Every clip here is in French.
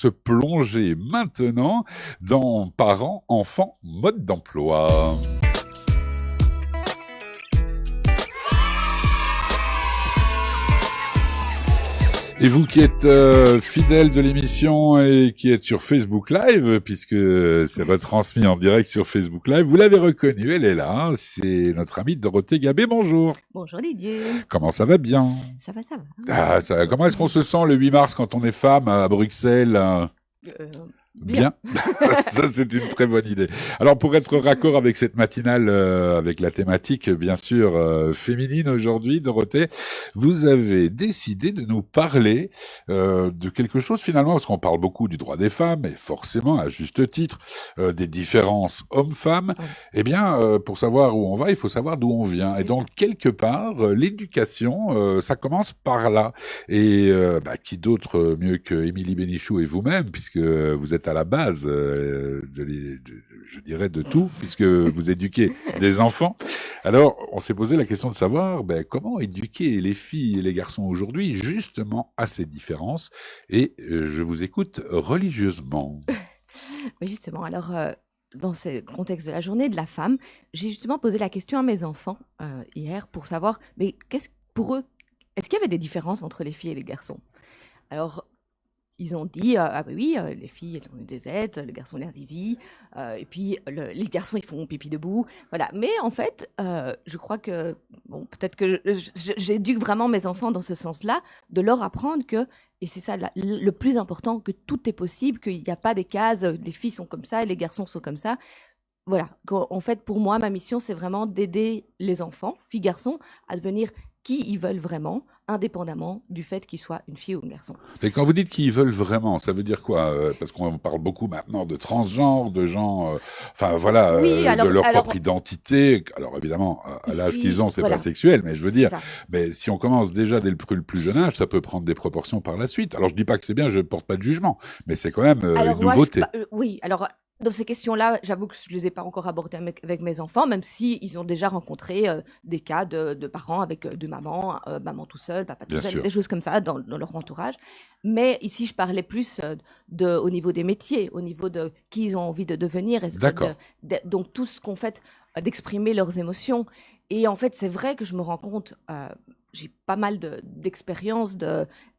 Se plonger maintenant dans parents, enfants, mode d'emploi. Et vous qui êtes fidèle de l'émission et qui êtes sur Facebook Live, puisque c'est retransmis en direct sur Facebook Live, vous l'avez reconnue, elle est là, c'est notre amie Dorothée Gabé, bonjour. Bonjour Didier. Comment ça va bien? Ça va, ça va. Comment est-ce qu'on se sent le 8 mars quand on est femme à Bruxelles? Bien. Ça, c'est une très bonne idée. Alors, pour être raccord avec cette matinale, avec la thématique, bien sûr, féminine aujourd'hui, Dorothée, vous avez décidé de nous parler de quelque chose, finalement, parce qu'on parle beaucoup du droit des femmes, et forcément, à juste titre, des différences hommes-femmes. Oui. Eh bien, pour savoir où on va, il faut savoir d'où on vient. Et donc, quelque part, l'éducation, ça commence par là. Et qui d'autre mieux que Émilie Bénichou et vous-même, puisque vous êtes à la base, je dirais, de tout, puisque vous éduquez des enfants. Alors, on s'est posé la question de savoir comment éduquer les filles et les garçons aujourd'hui, justement, à ces différences. Et je vous écoute religieusement. Mais justement, alors, dans ce contexte de la journée de la femme, j'ai justement posé la question à mes enfants hier pour savoir, mais pour eux, est-ce qu'il y avait des différences entre les filles et les garçons? Alors, ils ont dit, ah bah oui, les filles, elles ont eu des aides, le garçon l'air zizi, et puis les garçons, ils font pipi debout. Voilà. Mais en fait, je crois que, bon, peut-être que j'éduque vraiment mes enfants dans ce sens-là, de leur apprendre que, et c'est ça le plus important, que tout est possible, qu'il n'y a pas des cases, les filles sont comme ça et les garçons sont comme ça. Voilà. En fait, pour moi, ma mission, c'est vraiment d'aider les enfants, filles, garçons, à devenir qui ils veulent vraiment, indépendamment du fait qu'ils soient une fille ou un garçon. Et quand vous dites qu'ils veulent vraiment, ça veut dire quoi? Parce qu'on parle beaucoup maintenant de transgenre, de gens, Oui, de leur propre identité. Alors évidemment, à l'âge qu'ils ont, c'est voilà. pas sexuel, mais je veux dire, C'est si on commence déjà dès le plus jeune âge, ça peut prendre des proportions par la suite. Alors je dis pas que c'est bien, je porte pas de jugement, mais c'est quand même une nouveauté. Oui, alors dans ces questions-là, j'avoue que je ne les ai pas encore abordées avec mes enfants, même s'ils ont déjà rencontré des cas de parents avec deux mamans, maman tout seul, papa tout Bien seul, sûr. des choses comme ça dans leur entourage. Mais ici, je parlais plus au niveau des métiers, au niveau de qui ils ont envie de devenir. D'accord. Donc tout ce qu'on fait, d'exprimer leurs émotions. Et en fait, c'est vrai que je me rends compte, j'ai pas mal d'expériences,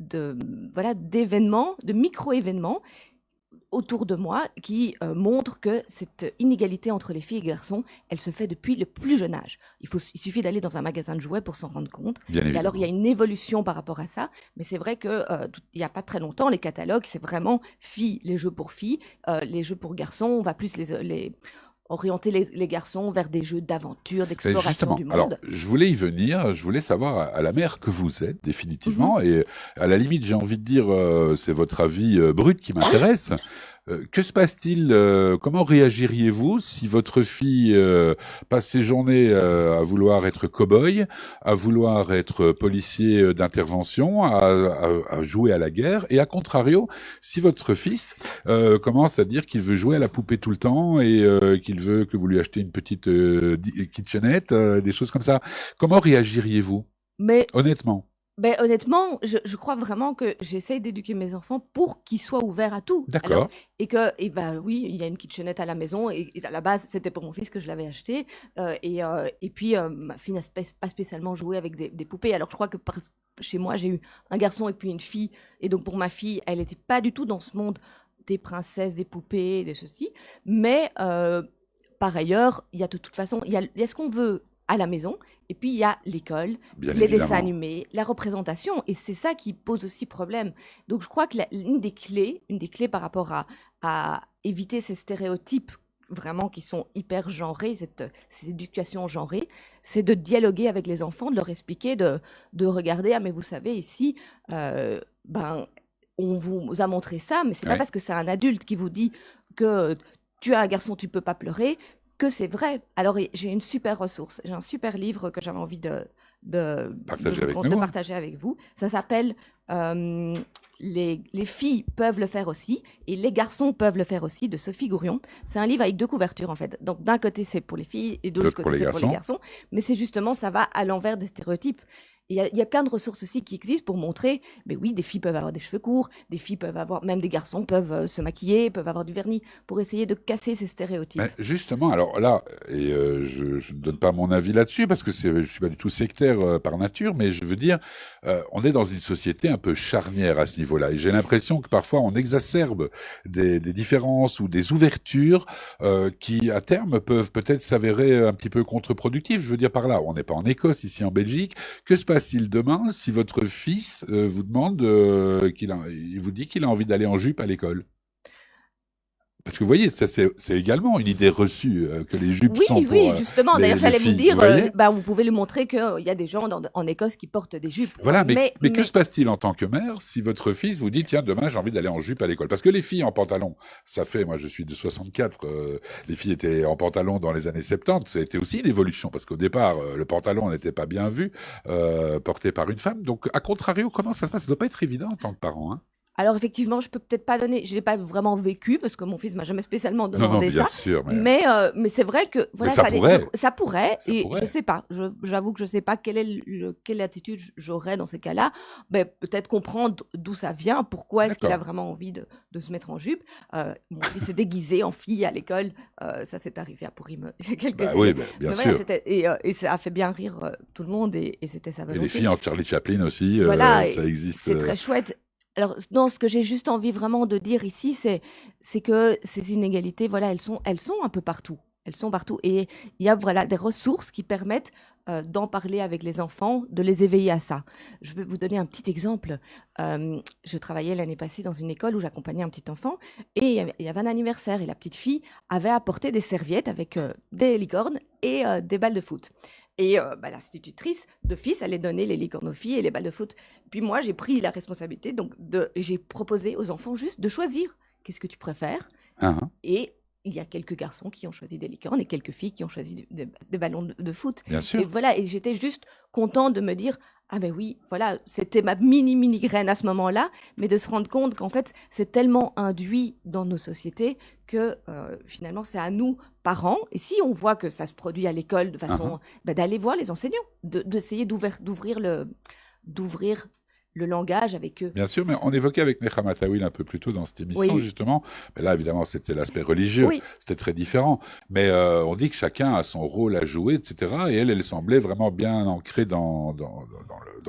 d'événements, de micro-événements autour de moi qui montrent que cette inégalité entre les filles et les garçons, elle se fait depuis le plus jeune âge. Il suffit d'aller dans un magasin de jouets pour s'en rendre compte. Bien Et évidemment. alors, il y a une évolution par rapport à ça, mais c'est vrai qu'il n'y a pas très longtemps, les catalogues, c'est vraiment filles, les jeux pour filles, les jeux pour garçons, on va plus orienter les garçons vers des jeux d'aventure, d'exploration Justement, du monde. alors je voulais y venir, je voulais savoir à la mère que vous êtes définitivement, et à la limite j'ai envie de dire c'est votre avis brut qui m'intéresse. Que se passe-t-il? Comment réagiriez-vous si votre fille passe ses journées à vouloir être cow-boy, à vouloir être policier d'intervention, à jouer à la guerre, et à contrario, si votre fils commence à dire qu'il veut jouer à la poupée tout le temps et qu'il veut que vous lui achetez une petite kitchenette, des choses comme ça, comment réagiriez-vous? Mais Honnêtement. honnêtement, je crois vraiment que j'essaye d'éduquer mes enfants pour qu'ils soient ouverts à tout. D'accord. Oui, il y a une kitchenette à la maison et à la base, c'était pour mon fils que je l'avais acheté. Et puis, ma fille n'a pas spécialement joué avec des poupées. Alors, je crois que chez moi, j'ai eu un garçon et puis une fille. Et donc, pour ma fille, elle n'était pas du tout dans ce monde des princesses, des poupées, des ceci. Mais par ailleurs, il y a de toute façon, il y a ce qu'on veut à la maison, et puis il y a l'école, Bien les évidemment. dessins animés, la représentation, et c'est ça qui pose aussi problème. Donc je crois que une des clés par rapport à éviter ces stéréotypes vraiment qui sont hyper genrés, cette éducation genrée, c'est de dialoguer avec les enfants, de leur expliquer, de regarder, ah mais vous savez ici, on vous a montré ça, mais c'est pas parce que c'est un adulte qui vous dit que tu as un garçon, tu peux pas pleurer, que c'est vrai. Alors, j'ai une super ressource. J'ai un super livre que j'avais envie de partager avec vous. Ça s'appelle les filles peuvent le faire aussi et les garçons peuvent le faire aussi, de Sophie Gourion. C'est un livre avec deux couvertures, en fait. Donc, d'un côté, c'est pour les filles et de l'autre côté, c'est pour les garçons. Mais c'est justement, ça va à l'envers des stéréotypes. Il y a plein de ressources aussi qui existent pour montrer, mais oui, des filles peuvent avoir des cheveux courts, des filles peuvent avoir, même des garçons peuvent se maquiller, peuvent avoir du vernis, pour essayer de casser ces stéréotypes. Justement, alors là, et je ne donne pas mon avis là-dessus parce que je suis pas du tout sectaire par nature, mais je veux dire, on est dans une société un peu charnière à ce niveau-là, et j'ai l'impression que parfois on exacerbe des différences ou des ouvertures qui, à terme, peuvent peut-être s'avérer un petit peu contre-productives. Je veux dire par là, on n'est pas en Écosse, ici en Belgique. Que se passe-t-il demain si votre fils vous demande il vous dit qu'il a envie d'aller en jupe à l'école? Parce que vous voyez, ça c'est également une idée reçue que les jupes Oui, sont pour oui, justement. D'ailleurs, les j'allais vous filles. dire, Vous voyez? vous pouvez lui montrer qu'il y a des gens en Écosse qui portent des jupes. Voilà, mais que Mais se passe-t-il en tant que mère si votre fils vous dit tiens demain j'ai envie d'aller en jupe à l'école? Parce que les filles en pantalon, ça fait, moi je suis de 64, les filles étaient en pantalon dans les années 70, ça a été aussi une évolution parce qu'au départ le pantalon n'était pas bien vu porté par une femme. Donc à contrario, comment ça se passe? Ça doit pas être évident en tant que parent, hein? Alors effectivement, je peux peut-être pas donner, je l'ai pas vraiment vécu parce que mon fils m'a jamais spécialement Non, non, demandé bien ça. sûr, Mais c'est vrai que voilà, ça pourrait. ça pourrait, Ça et je pourrait. sais pas. J'avoue que je sais pas quelle attitude j'aurais dans ces cas-là. Ben, peut-être comprendre d'où ça vient, pourquoi est-ce qu'il a D'accord. vraiment envie de se mettre en jupe. Mon fils s'est déguisé en fille à l'école. Ça s'est arrivé à Pourim il y a quelques Bah oui, années. bien Mais voilà, sûr. et ça a fait bien rire tout le monde, et c'était sa Et les volonté. filles en Charlie Chaplin aussi, Voilà, ça et existe. c'est très chouette. Alors, non, ce que j'ai juste envie vraiment de dire ici, c'est que ces inégalités, voilà, elles sont un peu partout. Elles sont partout. Et il y a voilà, des ressources qui permettent d'en parler avec les enfants, de les éveiller à ça. Je vais vous donner un petit exemple. Je travaillais l'année passée dans une école où j'accompagnais un petit enfant, et il y avait un anniversaire, et la petite fille avait apporté des serviettes avec des licornes et des balles de foot. Et l'institutrice d'office allait donner les licornes aux filles et les balles de foot. Puis moi, j'ai pris la responsabilité, donc j'ai proposé aux enfants juste de choisir. Qu'est-ce que tu préfères? Hein, hein, Et il y a quelques garçons qui ont choisi des licornes et quelques filles qui ont choisi des ballons de foot. bien Et sûr. voilà, et j'étais juste contente de me dire, ah ben oui, voilà, c'était ma mini graine à ce moment-là, mais de se rendre compte qu'en fait, c'est tellement induit dans nos sociétés que finalement, c'est à nous, parents, et si on voit que ça se produit à l'école de Hein, hein. façon, d'aller voir les enseignants, d'essayer d'ouvrir le langage avec eux. Bien sûr, mais on évoquait avec Nechama Tawil un peu plus tôt dans cette émission, Oui, justement. Mais là, évidemment, c'était l'aspect religieux. oui, C'était très différent. Mais on dit que chacun a son rôle à jouer, etc. Et elle semblait vraiment bien ancrée dans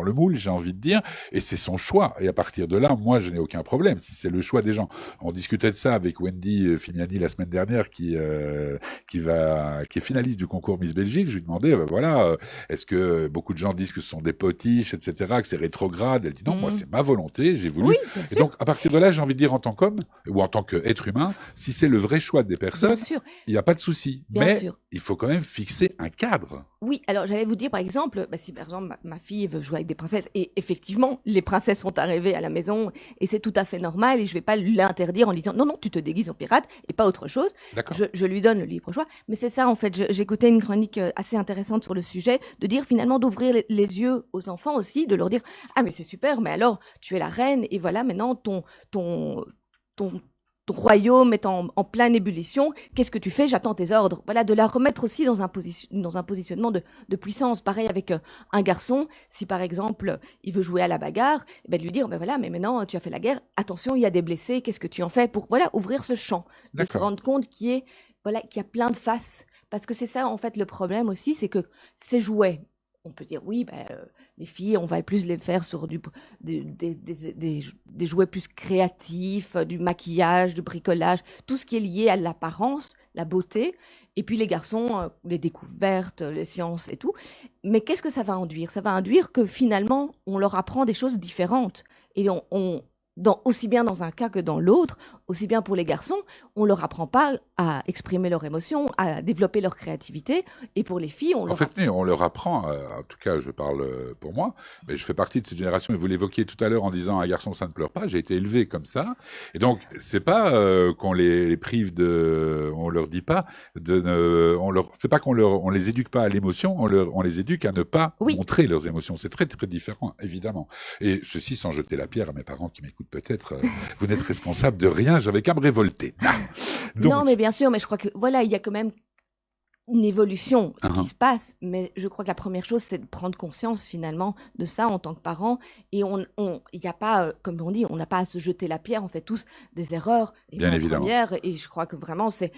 le moule, j'ai envie de dire. Et c'est son choix. Et à partir de là, moi, je n'ai aucun problème. Si c'est le choix des gens. On discutait de ça avec Wendy Fimiani la semaine dernière, qui est finaliste du concours Miss Belgique. Je lui demandais, voilà, est-ce que beaucoup de gens disent que ce sont des potiches, etc., que c'est rétrograde? Elle dit non, moi, mhm, c'est ma volonté, j'ai voulu. oui, bien Et sûr, donc, à partir de là, j'ai envie de dire en tant qu'homme, ou en tant qu'être humain, si c'est le vrai choix des bien personnes, sûr, il n'y a pas de souci. bien Mais sûr. il faut quand même fixer un cadre. Oui, alors j'allais vous dire par exemple, si par exemple ma fille veut jouer avec des princesses, et effectivement les princesses sont arrivées à la maison, et c'est tout à fait normal, et je vais pas l'interdire en lui disant non, non, tu te déguises en pirate et pas autre chose. D'accord. Je lui donne le libre choix, mais c'est ça en fait. J'écoutais une chronique assez intéressante sur le sujet, de dire finalement d'ouvrir les yeux aux enfants aussi, de leur dire ah mais c'est super, mais alors tu es la reine, et voilà maintenant ton ton ton royaume est en pleine ébullition, qu'est-ce que tu fais? J'attends tes ordres. Voilà, de la remettre aussi dans un positionnement de puissance. Pareil avec un garçon, si par exemple il veut jouer à la bagarre, eh ben, de lui dire, ben voilà, mais maintenant tu as fait la guerre, attention, il y a des blessés, qu'est-ce que tu en fais? Pour voilà, ouvrir ce champ, de se D'accord. rendre compte voilà, qu'il y a plein de faces. Parce que c'est ça, en fait, le problème aussi, c'est que ces jouets, on peut dire, oui, les filles, on va plus les faire sur des jouets plus créatifs, du maquillage, du bricolage, tout ce qui est lié à l'apparence, la beauté. Et puis les garçons, les découvertes, les sciences et tout. Mais qu'est-ce que ça va induire? Ça va induire que finalement, on leur apprend des choses différentes. Et aussi bien dans un cas que dans l'autre, aussi bien pour les garçons, on leur apprend pas à exprimer leurs émotions, à développer leur créativité. Et pour les filles, En fait, on leur apprend, en tout cas, je parle pour moi, mais je fais partie de cette génération, et vous l'évoquiez tout à l'heure en disant un garçon, ça ne pleure pas. J'ai été élevé comme ça. Et donc, c'est pas qu'on les prive on leur dit pas c'est pas on les éduque pas à l'émotion, on les éduque à ne pas Oui, montrer leurs émotions. C'est très, très différent, évidemment. Et ceci sans jeter la pierre à mes parents qui m'écoutent peut-être. Vous n'êtes responsable de rien, j'avais qu'à me révolter. non, Donc, mais bien sûr, mais je crois que voilà, il y a quand même une évolution qui Uhum. se passe, mais je crois que la première chose, c'est de prendre conscience finalement de ça en tant que parent. Et il n'y a pas, comme on dit, on n'a pas à se jeter la pierre, on fait tous des erreurs, et Bien moi en évidemment. première, et je crois que vraiment, c'est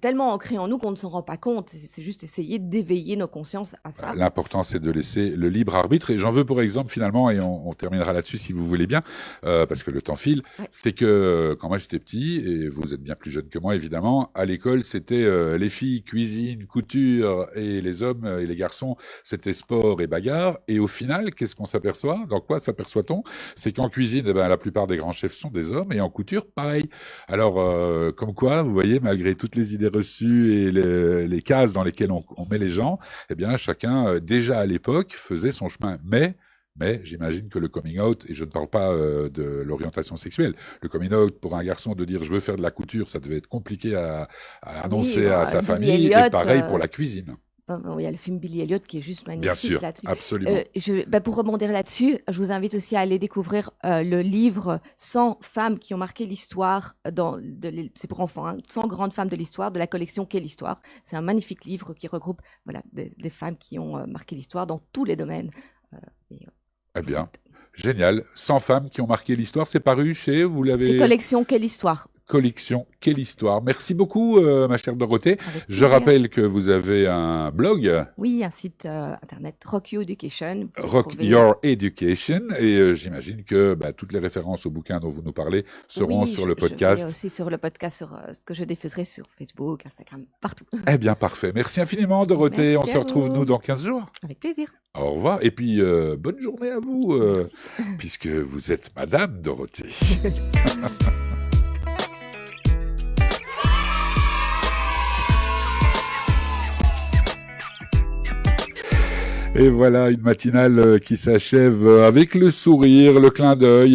tellement ancré en nous qu'on ne s'en rend pas compte. C'est juste essayer d'éveiller nos consciences à ça. L'important, c'est de laisser le libre arbitre. Et j'en veux pour exemple, finalement, et on terminera là-dessus si vous voulez bien, parce que le temps file, Ouais. c'est que quand moi j'étais petit, et vous êtes bien plus jeune que moi évidemment, à l'école, c'était les filles, cuisine, couture, et les hommes et les garçons, c'était sport et bagarre. Et au final, qu'est-ce qu'on s'aperçoit? Dans quoi s'aperçoit-on? C'est qu'en cuisine, eh ben, la plupart des grands chefs sont des hommes, et en couture, pareil. Alors, comme quoi, vous voyez, malgré toutes les idées reçues et les cases dans lesquelles on met les gens, eh bien, chacun, déjà à l'époque, faisait son chemin. Mais j'imagine que le coming out, et je ne parle pas de l'orientation sexuelle, le coming out pour un garçon de dire je veux faire de la couture, ça devait être compliqué à Oui, annoncer à sa Billy famille, et Elliot, pareil pour la cuisine. il y a le film Billy Elliot qui est juste Bien magnifique sûr, là-dessus. absolument. Pour rebondir là-dessus, je vous invite aussi à aller découvrir le livre 100 femmes qui ont marqué l'histoire, c'est pour enfants, hein, 100 grandes femmes de l'histoire, de la collection Quelle Histoire. C'est un magnifique livre qui regroupe des femmes qui ont marqué l'histoire dans tous les domaines. Eh bien, génial. 100 femmes qui ont marqué l'histoire, c'est paru chez, vous C'est l'avez... collection Quelle Histoire. Collection, quelle histoire. Merci beaucoup, ma chère Dorothée. Avec Je plaisir. rappelle que vous avez un blog, Oui, un site internet Rock You Education. Vous pouvez Rock trouver- Your Education, et j'imagine que toutes les références au bouquin dont vous nous parlez seront Oui, sur le je vais podcast. aussi sur le podcast, sur ce que je diffuserai sur Facebook, Instagram, partout. Eh bien, parfait. Merci infiniment, Dorothée. Merci On se à retrouve, vous. nous, dans 15 jours. Avec plaisir. Au revoir. Et puis, bonne journée à vous, Merci. puisque vous êtes Madame Dorothée. Et voilà, une matinale qui s'achève avec le sourire, le clin d'œil.